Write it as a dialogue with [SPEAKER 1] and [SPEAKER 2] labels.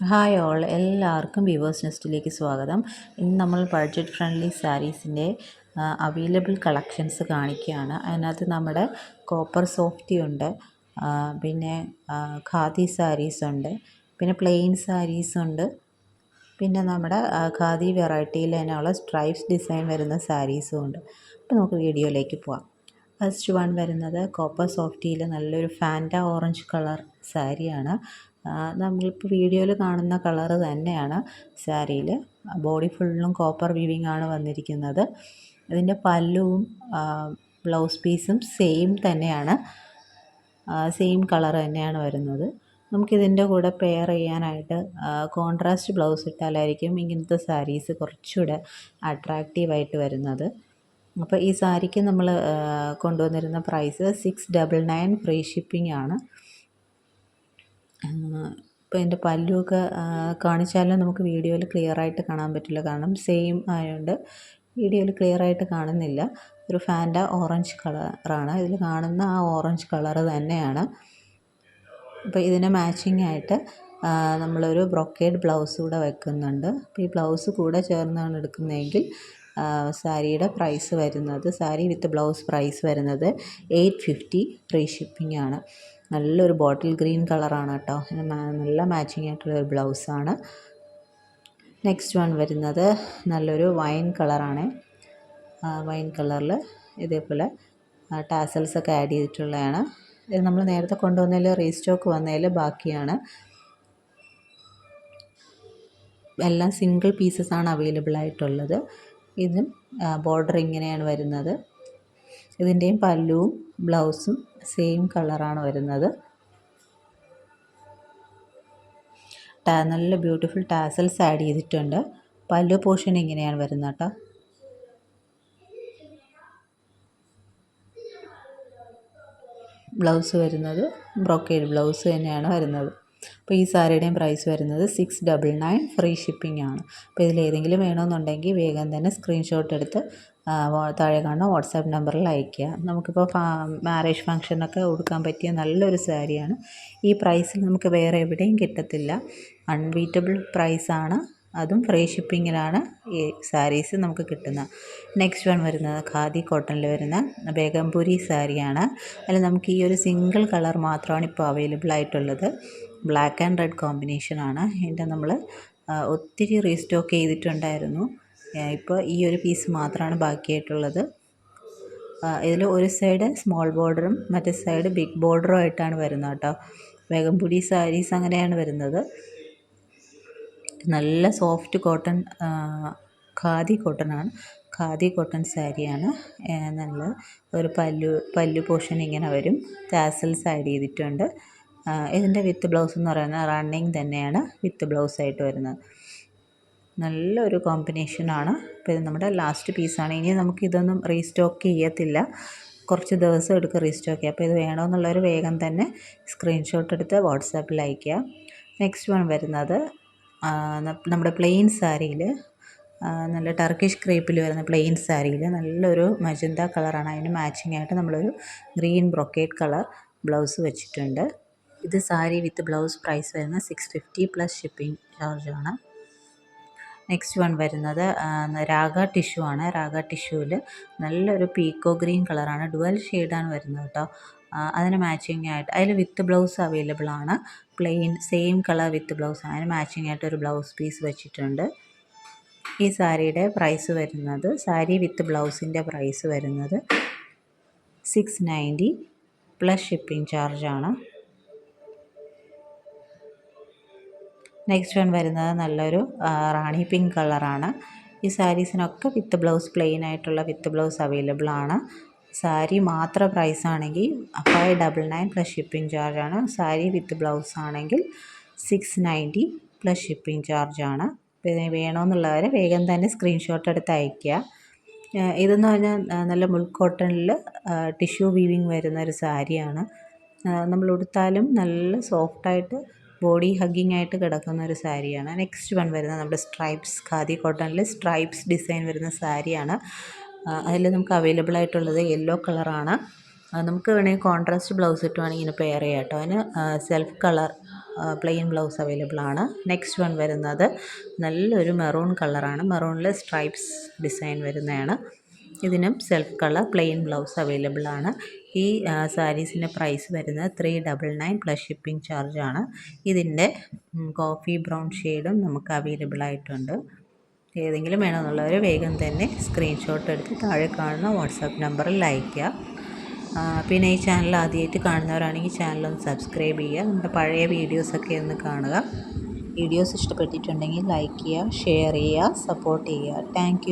[SPEAKER 1] Hi all, എല്ലാവർക്കും viewers നെസ്റ്റിലേക്ക് സ്വാഗതം. ഇന്ന് നമ്മൾ ബഡ്ജറ്റ് ഫ്രണ്ട്ലി സാരീസിൻ്റെ അവൈലബിൾ കളക്ഷൻസ് കാണിക്കുകയാണ്. അതിനകത്ത് നമ്മുടെ കോപ്പർ സോഫ്റ്റി ഉണ്ട്, പിന്നെ ഖാദി സാരീസ് ഉണ്ട്, പിന്നെ പ്ലെയിൻ സാരീസ് ഉണ്ട്, പിന്നെ നമ്മുടെ ഖാദി വെറൈറ്റിയിൽ തന്നെയുള്ള സ്ട്രൈപ്സ് ഡിസൈൻ വരുന്ന സാരീസും ഉണ്ട്. അപ്പോൾ നമുക്ക് വീഡിയോയിലേക്ക് പോവാം. ഫസ്റ്റ് വൺ വരുന്നത് കോപ്പർ സോഫ്റ്റിയിൽ നല്ലൊരു ഫാൻറ്റ ഓറഞ്ച് കളർ സാരിയാണ്. നമ്മളിപ്പോൾ വീഡിയോയിൽ കാണുന്ന കളറ് തന്നെയാണ് സാരിയിൽ. ബോഡി ഫുള്ളും കോപ്പർ വീവിങ് ആണ് വന്നിരിക്കുന്നത്. ഇതിൻ്റെ പല്ലുവും ബ്ലൗസ് പീസും സെയിം തന്നെയാണ്, സെയിം കളർ തന്നെയാണ് വരുന്നത്. നമുക്കിതിൻ്റെ കൂടെ പെയർ ചെയ്യാനായിട്ട് കോൺട്രാസ്റ്റ് ബ്ലൗസ് ഇട്ടാലായിരിക്കും ഇങ്ങനത്തെ സാരീസ് കുറച്ചുകൂടെ അട്രാക്റ്റീവായിട്ട് വരുന്നത്. അപ്പോൾ ഈ സാരിക്ക് നമ്മൾ കൊണ്ടുവന്നിരുന്ന പ്രൈസ് 699 ഫ്രീ ഷിപ്പിംഗ് ആണ്. ഇപ്പോൾ എൻ്റെ പല്ലുമൊക്കെ കാണിച്ചാലും നമുക്ക് വീഡിയോയിൽ ക്ലിയർ ആയിട്ട് കാണാൻ പറ്റില്ല, കാരണം സെയിം ആയതുകൊണ്ട് വീഡിയോയിൽ ക്ലിയർ ആയിട്ട് കാണുന്നില്ല. ഒരു ഫാൻറ്റ ഓറഞ്ച് കളറാണ് ഇതിൽ കാണുന്ന, ആ ഓറഞ്ച് കളറ് തന്നെയാണ്. അപ്പോൾ ഇതിന് മാച്ചിങ് ആയിട്ട് നമ്മളൊരു ബ്രൊക്കേഡ് ബ്ലൗസ് കൂടെ വെക്കുന്നുണ്ട്. അപ്പോൾ ഈ ബ്ലൗസ് കൂടെ ചേർന്നാണ് എടുക്കുന്നതെങ്കിൽ സാരിയുടെ പ്രൈസ് വരുന്നത്, സാരി വിത്ത് ബ്ലൗസ് പ്രൈസ് വരുന്നത് 850 ഫ്രീ ഷിപ്പിംഗ് ആണ്. നല്ലൊരു ബോട്ടിൽ ഗ്രീൻ കളറാണ് കേട്ടോ, നല്ല മാച്ചിങ് ആയിട്ടുള്ളൊരു ബ്ലൗസാണ്. നെക്സ്റ്റ് വൺ വരുന്നത് നല്ലൊരു വൈൻ കളറാണ്. വൈൻ കളറിൽ ഇതേപോലെ ടാസൽസൊക്കെ ആഡ് ചെയ്തിട്ടുള്ളതാണ്. ഇത് നമ്മൾ നേരത്തെ കൊണ്ടുവന്നതിൽ റീസ്റ്റോക്ക് വന്നതിൽ ബാക്കിയാണ്. എല്ലാം സിംഗിൾ പീസസ് ആണ് അവൈലബിൾ ആയിട്ടുള്ളത്. ഇതും ബോർഡർ ഇങ്ങനെയാണ് വരുന്നത്. ഇതിൻ്റെയും പല്ലുവും ബ്ലൗസും സെയിം കളറാണ് വരുന്നത്. നല്ല ബ്യൂട്ടിഫുൾ ടാസൽസ് ആഡ് ചെയ്തിട്ടുണ്ട്. പല്ലു പോർഷൻ ഇങ്ങനെയാണ് വരുന്നത് കേട്ടോ. ബ്ലൗസ് വരുന്നത് ബ്രൊക്കേഡ് ബ്ലൗസ് തന്നെയാണ് വരുന്നത്. അപ്പോൾ ഈ സാരിയുടെയും പ്രൈസ് വരുന്നത് 699 ഫ്രീ ഷിപ്പിംഗ് ആണ്. അപ്പോൾ ഇതിലേതെങ്കിലും വേണമെന്നുണ്ടെങ്കിൽ വേഗം തന്നെ സ്ക്രീൻഷോട്ട് എടുത്ത് താഴെ കാണുന്ന വാട്സാപ്പ് നമ്പറിൽ അയയ്ക്കുക. നമുക്കിപ്പോൾ മാരേജ് ഫംഗ്ഷനൊക്കെ കൊടുക്കാൻ പറ്റിയ നല്ലൊരു സാരിയാണ്. ഈ പ്രൈസിൽ നമുക്ക് വേറെ എവിടെയും കിട്ടത്തില്ല. അൺബീറ്റബിൾ പ്രൈസാണ്, അതും ഫ്രീ ഷിപ്പിങ്ങിലാണ് ഈ സാരീസ് നമുക്ക് കിട്ടുന്നത്. നെക്സ്റ്റ് വൺ വരുന്നത് ഖാദി കോട്ടണിൽ വരുന്ന ബേഗംപുരി സാരിയാണ്. അതിൽ നമുക്ക് ഈ ഒരു സിംഗിൾ കളർ മാത്രമാണ് ഇപ്പോൾ അവൈലബിൾ ആയിട്ടുള്ളത്. ബ്ലാക്ക് ആൻഡ് റെഡ് കോമ്പിനേഷനാണ്. ഇതിൻ്റെ നമ്മൾ ഒത്തിരി റീസ്റ്റോക്ക് ചെയ്തിട്ടുണ്ടായിരുന്നു. ഇപ്പോൾ ഈ ഒരു പീസ് മാത്രമാണ് ബാക്കിയായിട്ടുള്ളത്. ഇതിൽ ഒരു സൈഡ് സ്മോൾ ബോർഡറും മറ്റേ സൈഡ് ബിഗ് ബോർഡറും ആയിട്ടാണ് വരുന്നത് കേട്ടോ. ബേഗംപുരി സാരീസ് അങ്ങനെയാണ് വരുന്നത്. നല്ല സോഫ്റ്റ് കോട്ടൺ, ഖാദി കോട്ടണാണ്, ഖാദി കോട്ടൺ സാരിയാണ്. നല്ല ഒരു പല്ലു പോർഷൻ ഇങ്ങനെ വരും. ടാസൽസ് ആഡ് ചെയ്തിട്ടുണ്ട്. ഇതിൻ്റെ വിത്ത് ബ്ലൗസ് എന്ന് പറയുന്നത് റണ്ണിങ് തന്നെയാണ് വിത്ത് ബ്ലൗസ് ആയിട്ട് വരുന്നത്. നല്ലൊരു കോമ്പിനേഷനാണ്. അപ്പോൾ ഇത് നമ്മുടെ ലാസ്റ്റ് പീസാണ്. ഇനി നമുക്കിതൊന്നും റീസ്റ്റോക്ക് ചെയ്യത്തില്ല, കുറച്ച് ദിവസം എടുക്കുക റീസ്റ്റോക്ക് ചെയ്യുക. അപ്പോൾ ഇത് വേണമെന്നുള്ളവർ വേഗം തന്നെ സ്ക്രീൻഷോട്ട് എടുത്ത് വാട്സാപ്പിൽ അയയ്ക്കുക. നെക്സ്റ്റ് വൺ വരുന്നത് നമ്മുടെ പ്ലെയിൻ സാരിയിൽ, നല്ല ടർക്കിഷ് ക്രേപ്പിൽ വരുന്ന പ്ലെയിൻ സാരിയിൽ നല്ലൊരു മജന്ത കളറാണ്. അതിന് മാച്ചിങ് ആയിട്ട് നമ്മളൊരു ഗ്രീൻ ബ്രൊക്കേഡ് കളർ ബ്ലൗസ് വെച്ചിട്ടുണ്ട്. ഇത് സാരി വിത്ത് ബ്ലൗസ് പ്രൈസ് വരുന്നത് 650 പ്ലസ് ഷിപ്പിംഗ് ചാർജാണ്. നെക്സ്റ്റ് വൺ വരുന്നത് രാഗ ടിഷ്യൂ ആണ്. രാഗ ടിഷ്യൂവിൽ നല്ലൊരു പീക്കോ ഗ്രീൻ കളറാണ്, ഡുവൽ ഷെയ്ഡാണ് വരുന്നത് കേട്ടോ. അതിന് മാച്ചിങ് ആയിട്ട് അതിൽ വിത്ത് ബ്ലൗസ് അവൈലബിൾ ആണ്. Plain same colour with blouse, അതിന് മാച്ചിങ് ആയിട്ട് ഒരു ബ്ലൗസ് പീസ് വെച്ചിട്ടുണ്ട്. ഈ സാരിയുടെ പ്രൈസ് വരുന്നത്, സാരി വിത്ത് ബ്ലൗസിൻ്റെ പ്രൈസ് വരുന്നത് 690 പ്ലസ് ഷിപ്പിംഗ് ചാർജാണ്. നെക്സ്റ്റ് വൺ വരുന്നത് നല്ലൊരു റാണി പിങ്ക് കളറാണ്. ഈ സാരീസിനൊക്കെ വിത്ത് ബ്ലൗസ്, പ്ലെയിൻ ആയിട്ടുള്ള വിത്ത് ബ്ലൗസ് അവൈലബിൾ ആണ്. സാരി മാത്രം പ്രൈസ് ആണെങ്കിൽ 599 പ്ലസ് ഷിപ്പിംഗ് ചാർജാണ്. സാരി വിത്ത് ബ്ലൗസ് ആണെങ്കിൽ 690 പ്ലസ് ഷിപ്പിംഗ് ചാർജാണ്. അപ്പോൾ ഇതിന് വേണമെന്നുള്ളവർ വേഗം തന്നെ സ്ക്രീൻഷോട്ട് എടുത്ത് അയയ്ക്കുക. ഇതെന്ന് പറഞ്ഞാൽ നല്ല മിൽക്ക് കോട്ടണിൽ ടിഷ്യൂ വീവിങ് വരുന്ന ഒരു സാരിയാണ്. നമ്മൾ ഉടുത്താലും നല്ല സോഫ്റ്റായിട്ട് ബോഡി ഹഗ്ഗിങ് ആയിട്ട് കിടക്കുന്ന ഒരു സാരിയാണ്. നെക്സ്റ്റ് വൺ വരുന്നത് നമ്മുടെ സ്ട്രൈപ്സ്, ഖാദി കോട്ടണിൽ സ്ട്രൈപ്സ് ഡിസൈൻ വരുന്ന സാരിയാണ്. അതിൽ നമുക്ക് അവൈലബിൾ ആയിട്ടുള്ളത് യെല്ലോ കളറാണ്. നമുക്ക് വേണമെങ്കിൽ കോൺട്രാസ്റ്റ് ബ്ലൗസ് ഇട്ടുവാണെങ്കിൽ ഇങ്ങനെ പെയർ ചെയ്യാം കേട്ടോ. അതിന് self colour plain blouse available ആണ്. നെക്സ്റ്റ് വൺ വരുന്നത് നല്ലൊരു മെറൂൺ കളറാണ്. മെറൂണിൽ സ്ട്രൈപ്സ് ഡിസൈൻ വരുന്നതാണ്. ഇതിനും self colour plain blouse available ആണ്. ഈ സാരീസിൻ്റെ പ്രൈസ് വരുന്നത് 399 പ്ലസ് ഷിപ്പിംഗ് ചാർജാണ്. ഇതിൻ്റെ കോഫി ബ്രൗൺ ഷെയ്ഡും നമുക്ക് അവൈലബിൾ ആയിട്ടുണ്ട്. ഏതെങ്കിലും വേണമെന്നുള്ളവർ വേഗം തന്നെ സ്ക്രീൻഷോട്ട് എടുത്ത് താഴെ കാണുന്ന വാട്സാപ്പ് നമ്പറിൽ അയയ്ക്കുക. പിന്നെ ഈ ചാനൽ ആദ്യമായിട്ട് കാണുന്നവരാണെങ്കിൽ ചാനലൊന്ന് സബ്സ്ക്രൈബ് ചെയ്യുക. നമ്മുടെ പഴയ വീഡിയോസൊക്കെ ഒന്ന് കാണുക. വീഡിയോസ് ഇഷ്ടപ്പെട്ടിട്ടുണ്ടെങ്കിൽ ലൈക്ക് ചെയ്യുക, ഷെയർ ചെയ്യുക, സപ്പോർട്ട് ചെയ്യുക. താങ്ക്